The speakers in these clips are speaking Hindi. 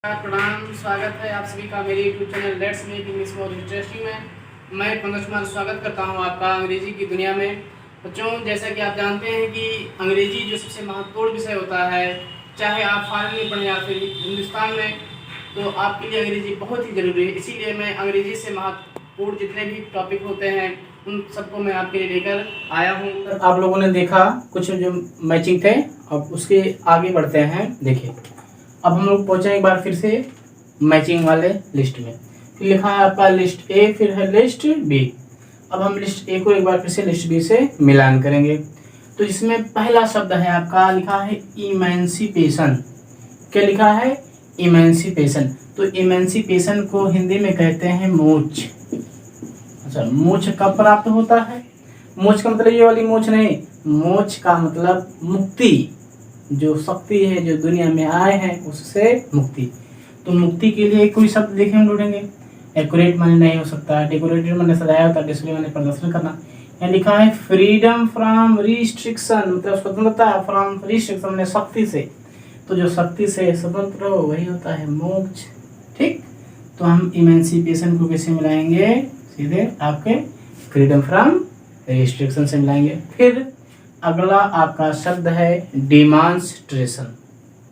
प्रणाम, स्वागत है आप सभी का मेरे YouTube channel let's make English more interesting में। मैं पंकज कुमार स्वागत करता हूं आपका अंग्रेजी की दुनिया में। बच्चों, जैसा कि आप जानते हैं कि अंग्रेजी जो सबसे महत्वपूर्ण विषय होता है, चाहे आप फॉरेन में पढ़ें या फिर हिंदुस्तान में, तो आपके लिए अंग्रेजी बहुत ही ज़रूरी है। इसीलिए मैं अंग्रेजी से महत्वपूर्ण जितने भी टॉपिक होते हैं उन सबको मैं आपके लिए लेकर आया हूँ। आप लोगों ने देखा कुछ जो मैचिंग थे, अब उसके आगे बढ़ते हैं। देखिए, अब हम लोग पहुंचे एक बार फिर से मैचिंग वाले लिस्ट में। फिर लिखा है आपका लिस्ट ए, फिर है लिस्ट बी। अब हम लिस्ट ए को एक बार फिर से लिस्ट बी से मिलान करेंगे। तो जिसमें पहला शब्द है आपका लिखा है इमेंसिपेशन। क्या लिखा है? इमेंसिपेशन। तो इमेंसिपेशन को हिंदी में कहते हैं मोक्ष। अच्छा, मोक्ष कब प्राप्त होता है? मोक्ष का मतलब ये वाली मोक्ष नहीं, मोक्ष का मतलब मुक्ति। जो शक्ति है जो दुनिया में आए हैं उससे मुक्ति। तो मुक्ति के लिए कोई शब्द देखें हम ढूंढेंगे। एक्यूरेट माने नहीं हो सकता, डेकोरेटेड माने सजाया होता, डिस्प्ले माने प्रदर्शन करना। यहाँ लिखा है फ्रीडम फ्रॉम रिस्ट्रिक्शन, मतलब स्वतंत्रता फ्रॉम रिस्ट्रिक्शन माने शक्ति से। तो जो शक्ति से स्वतंत्र हो वही होता है मोक्ष। ठीक, तो हम इमेंसिपेशन को कैसे मिलाएंगे? सीधे आपके फ्रीडम फ्रॉम रिस्ट्रिक्शन से मिलाएंगे। फिर अगला आपका शब्द है डिमॉन्स्ट्रेशन।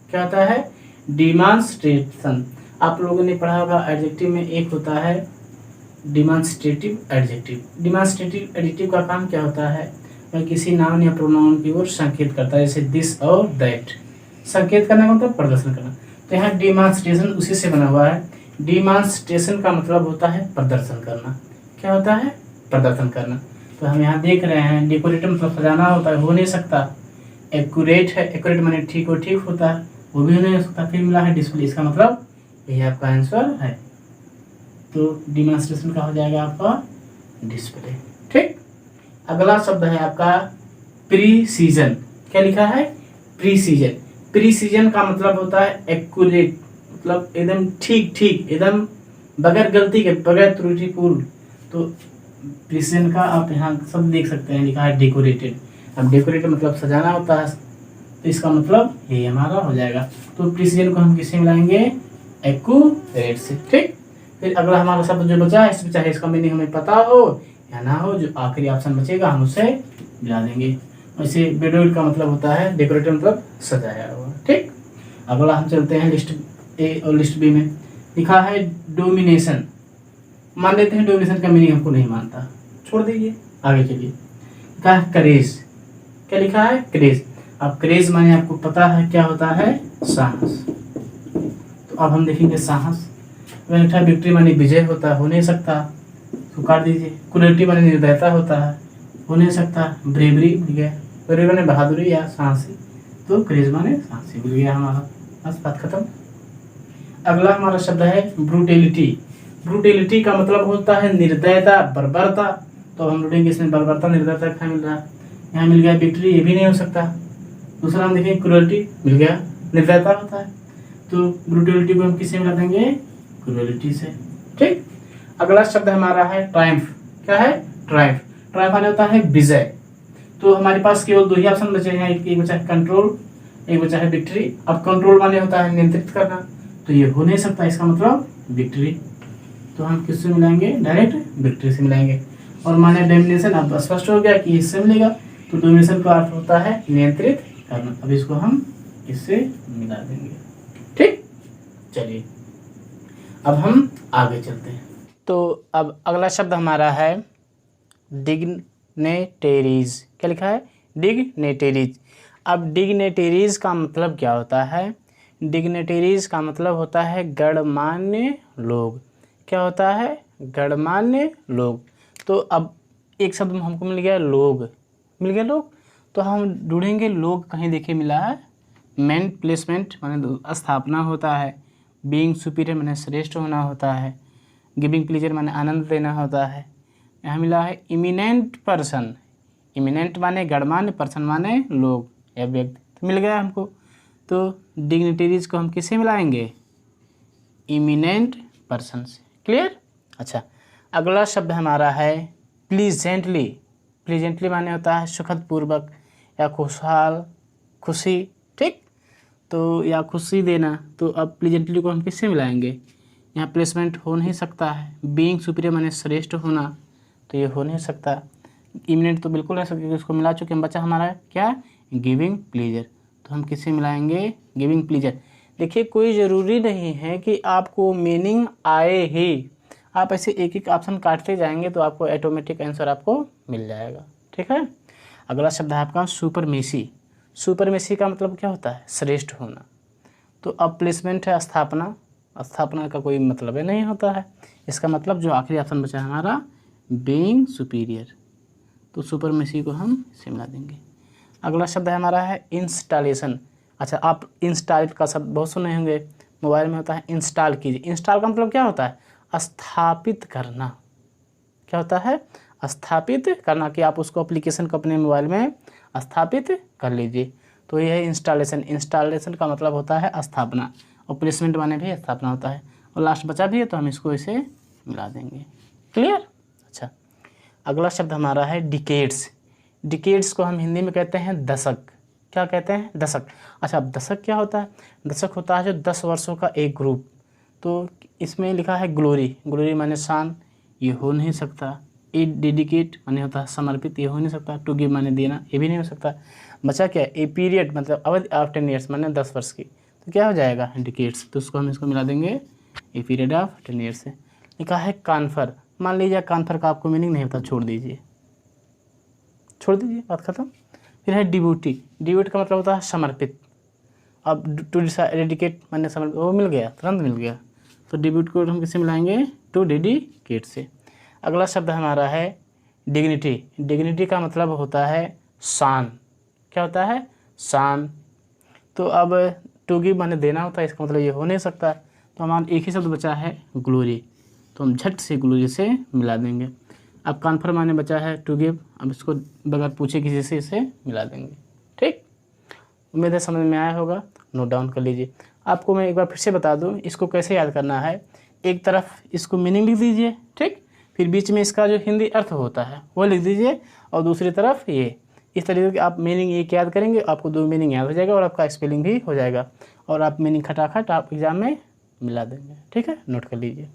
क्या होता है? डिमॉन्स्ट्रेशन। आप लोगों ने पढ़ा होगा एडजेक्टिव में एक होता है डिमॉन्स्ट्रेटिव एडजेक्टिव। डिमॉन्स्ट्रेटिव एडजेक्टिव का काम क्या होता है? वह किसी नाउन या प्रोनाउन की ओर संकेत करता है, जैसे दिस और दैट। संकेत करने का मतलब प्रदर्शन करना। तो यहाँ डिमॉन्स्ट्रेशन उसी से बना हुआ है। डिमॉन्स्ट्रेशन का मतलब होता है प्रदर्शन करना। क्या होता है? प्रदर्शन करना। तो हम यहाँ देख रहे हैं डेकोरेट मतलब सजाना होता है, हो नहीं सकता। एक्यूरेट है, एक्यूरेट माने ठीक हो ठीक होता है, वो भी नहीं हो सकता। फिर मिला है डिस्प्ले, इसका मतलब यही आपका आंसर है। तो डिमॉन्स्ट्रेशन का हो जाएगा आपका डिस्प्ले। ठीक, अगला शब्द है आपका प्रीसीजन। क्या लिखा है? प्रीसीजन। प्रीसीजन का मतलब होता है एक्यूरेट, मतलब एकदम ठीक ठीक, एकदम बगैर गलती के, बगैर त्रुटिपूर्ण। तो प्रीसीजन का आप यहाँ सब देख सकते हैं, लिखा है डेकोरेटेड। अब डेकोरेटेड मतलब सजाना होता है, तो इसका मतलब ये हमारा हो जाएगा। तो प्रीसीजन को हम किससे मिलाएंगे? एक्यूरेट से। ठीक, फिर अगला हमारा शब्द जो बचा है, इसमें चाहे इसका मीनिंग हमें पता हो या ना हो, जो आखिरी ऑप्शन बचेगा हम उसे मिला देंगे। वैसे बेडोइड का मतलब होता है डेकोरेटेड मतलब सजाया हुआ। ठीक, अगला हम चलते हैं लिस्ट ए और लिस्ट बी में। लिखा है डोमिनेशन। मान लेते हैं डोमिनेशन का मीनिंग हमको नहीं मानता, छोड़ दीजिए, आगे चलिए। लिखा है क्रेज। क्या लिखा है? क्रेज। अब क्रेज माने आपको पता है क्या होता है? साहस। तो अब हम देखेंगे साहस। विक्ट्री माने विजय होता है, हो नहीं सकता, तो काट दीजिए। क्रूरटी माने निर्दयता होता है, हो नहीं सकता। ब्रेवरी मिल गया, ब्रेवरी माने बहादुरी या साहसी, तो क्रेज माने साहसी मिल गया हमारा। बस बात खत्म। अगला हमारा शब्द है ब्रूटेलिटी। ब्रूटेलिटी का मतलब होता है निर्दयता, बर्बरता। तो हम ढूंढेंगे इसमें बर्बरता निर्दयता क्या मिल रहा है? यहाँ मिल गया विक्ट्री, ये भी नहीं हो सकता। दूसरा हम देखें क्रूरटी, मिल गया, निर्दयता होता है। तो ब्रूटेलिटी को हम किससे मिला देंगे? क्रूरटी से। ठीक, अगला शब्द हमारा है ट्रायम्फ। क्या है? ट्रायम्फ। ट्रायम्फ माने होता है विजय। तो हमारे पास केवल दो ही ऑप्शन बचे हैं, एक बचा है कंट्रोल, एक बचा है विक्ट्री। अब कंट्रोल माने होता है नियंत्रित करना, तो ये हो नहीं सकता, इसका मतलब विक्ट्री। तो हम किससे मिलाएंगे? डायरेक्ट विक्ट्री से मिलाएंगे। और माने डोमिनेशन, अब स्पष्ट हो गया कि इससे मिलेगा। तो डोमिनेशन का अर्थ होता है नियंत्रित करना। अब इसको हम इससे मिला देंगे। ठीक, चलिए अब हम आगे चलते हैं। तो अब अगला शब्द हमारा है डिग्नेटेरीज। क्या लिखा है? डिग्नेटेरीज। अब डिग्नेटेरीज का मतलब क्या होता है? डिग्नेटेरीज का मतलब होता है गणमान्य लोग। क्या होता है? गणमान्य लोग। तो अब एक शब्द हमको मिल गया लोग, मिल गया लोग। तो हम ढूंढेंगे लोग कहीं देखे मिला है। मेन प्लेसमेंट माने स्थापना होता है। बीइंग सुपीरियर माने श्रेष्ठ होना होता है। गिविंग प्लीजर माने आनंद लेना होता है। यहाँ मिला है इमिनेंट पर्सन। इमिनेंट माने गणमान्य, पर्सन माने लोग या व्यक्ति, तो मिल गया हमको। तो डिग्निटरीज को हम किससे मिलाएंगे? इमिनेंट पर्सन से। क्लियर? अच्छा, अगला शब्द हमारा है प्लीजेंटली। प्लीजेंटली माने होता है सुखद पूर्वक या खुशहाल, खुशी। ठीक, तो या खुशी देना, तो अब प्लीजेंटली को हम किससे मिलाएंगे? यहाँ प्लेसमेंट हो नहीं सकता है। बीइंग सुपीरियर माने श्रेष्ठ होना, तो ये हो नहीं सकता। इमिनेंट तो बिल्कुल नहीं सकते, उसको मिला चुके हम। बचा हमारा क्या? गिविंग प्लीजर, तो हम किससे मिलाएंगे? Giving pleaser. देखिए कोई ज़रूरी नहीं है कि आपको मीनिंग आए ही, आप ऐसे एक एक ऑप्शन काटते जाएंगे तो आपको ऑटोमेटिक आंसर आपको मिल जाएगा। ठीक है। अगला शब्द है आपका सुपरमेसी। सुपरमेसी का मतलब क्या होता है? श्रेष्ठ होना। तो अब प्लेसमेंट है स्थापना, स्थापना का कोई मतलब ही नहीं होता है। इसका मतलब जो आखिरी ऑप्शन बचा है हमारा बीइंग सुपीरियर, तो सुपरमेसी को हम इसे मिला देंगे। अगला शब्द है हमारा है इंस्टॉलेशन। अच्छा, आप इंस्टॉल का शब्द बहुत सुने होंगे, मोबाइल में होता है इंस्टॉल कीजिए। इंस्टॉल का मतलब क्या होता है? स्थापित करना। क्या होता है? स्थापित करना, कि आप उसको एप्लीकेशन को अपने मोबाइल में स्थापित कर लीजिए, तो यह है इंस्टॉलेशन। इंस्टॉलेशन का मतलब होता है स्थापना, और प्लेसमेंट माने भी स्थापना होता है। और लास्ट बचा भी है तो हम इसको इसे मिला देंगे। क्लियर? अच्छा, अगला शब्द हमारा है डिकेड्स। डिकेड्स को हम हिंदी में कहते हैं दशक। क्या कहते हैं? दशक। अच्छा, अब दशक क्या होता है? दशक होता है जो 10 वर्षों का एक ग्रुप। तो इसमें लिखा है ग्लोरी। ग्लोरी माने शान, ये हो नहीं सकता। ए डेडिकेट माने होता है समर्पित, ये हो नहीं सकता। टू गिव माने देना, ये भी नहीं हो सकता। बचा क्या? ए पीरियड मतलब अवधि ऑफ 10 ईयर्स माने 10 वर्ष की, तो क्या हो जाएगा? डिकेड्स। तो उसको हम इसको मिला देंगे ए पीरियड ऑफ 10 ईयर्स से। लिखा है कान्फर। मान लीजिए कान्फर का आपको मीनिंग नहीं होता, छोड़ दीजिए, छोड़ दीजिए, बात खत्म। फिर है डिवोटी। डिवोट का मतलब होता है समर्पित। अब टू डेडिकेट माने समर्पित, वो मिल गया, तुरंत मिल गया। तो डिवोट को हम किससे मिलाएंगे? टू डेडिकेट से। अगला शब्द हमारा है डिग्निटी। डिग्निटी का मतलब होता है शान। क्या होता है? शान। तो अब टू गिव माने देना होता है, इसका मतलब ये हो नहीं सकता। तो हमारा एक ही शब्द बचा है ग्लोरी, तो हम झट से ग्लोरी से मिला देंगे। अब कॉन्फर माने बचा है टू गिव, अब इसको बगैर पूछे किसी से इसे मिला देंगे। ठीक, उम्मीद है समझ में आया होगा, नोट डाउन कर लीजिए। आपको मैं एक बार फिर से बता दूं इसको कैसे याद करना है। एक तरफ इसको मीनिंग लिख दीजिए, ठीक, फिर बीच में इसका जो हिंदी अर्थ होता है वो लिख दीजिए, और दूसरी तरफ ये। इस तरीके से आप मीनिंग एक याद करेंगे, आपको दो मीनिंग याद हो जाएगा और आपका स्पेलिंग भी हो जाएगा, और आप मीनिंग खटाखट आप एग्जाम में मिला देंगे। ठीक है, नोट कर लीजिए।